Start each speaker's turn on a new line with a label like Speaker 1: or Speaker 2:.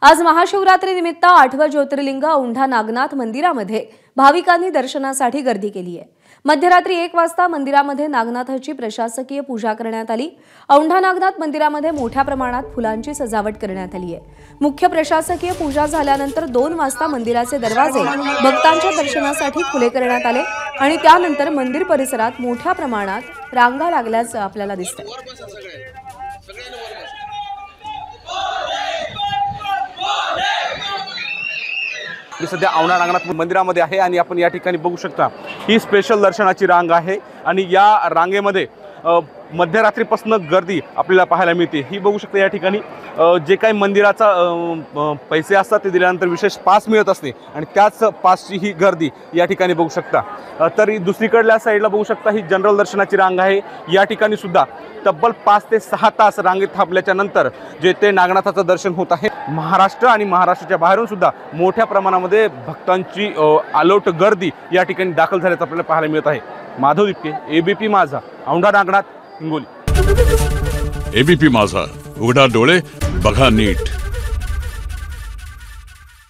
Speaker 1: आज महाशिवरात्रीनिमित्त 8वं ज्योतिर्लिंग औंढा नागनाथ मंदिरामध्ये भाविकांनी दर्शनासाठी गर्दी केली आहे। मध्यरात्री 1 वाजता मंदिरामध्ये नागनाथाची प्रशासकीय पूजा करण्यात आली। औंढा नागनाथ मंदिरामध्ये मोठ्या प्रमाणात फुलांची सजावट करण्यात आली आहे। मुख्य प्रशासकीय पूजा झाल्यानंतर 2 वाजता मंदिराचे दरवाजे भक्तांच्या दर्शनासाठी खुले करण्यात आले आणि त्यानंतर मंदिर परिसरात मोठ्या प्रमाणात रांगा लागल्याचं आपल्याला दिसतंय।
Speaker 2: मी सध्या औंढा नागनाथ मंदिरामध्ये आहे आणि आपण या ठिकाणी बघू शकता ही स्पेशल दर्शनाची रांग आहे आणि या रांगेमध्ये मध्यरात्रीपासून गर्दी आपल्याला पाहायला मिळते। ही बघू शकता या ठिकाणी जे काही मंदिराचा पैसे असतात ते दिल्यानंतर विशेष पास मिळत असते आणि त्याच पासची ही गर्दी या ठिकाणी बघू शकता। तरी दुसरीकडल्या साईडला बघू शकता ही जनरल दर्शनाची रांग आहे। या ठिकाणी सुद्धा तब्बल 5 ते 6 तास रांगेत थांबल्याच्या नंतर जे ते नागनाथाचं दर्शन होत आहे। महाराष्ट्र आणि महाराष्ट्राच्या बाहेरून सुद्धा मोठ्या प्रमाणामध्ये भक्तांची आलोट गर्दी या ठिकाणी दाखल झाल्याचं आपल्याला पाहायला मिळत आहे। माधव दिपके, एबीपी माझा, औंढा नागनाथ, हिंगोली।
Speaker 3: एबीपी माझा, उघडा डोळे बघा नीट।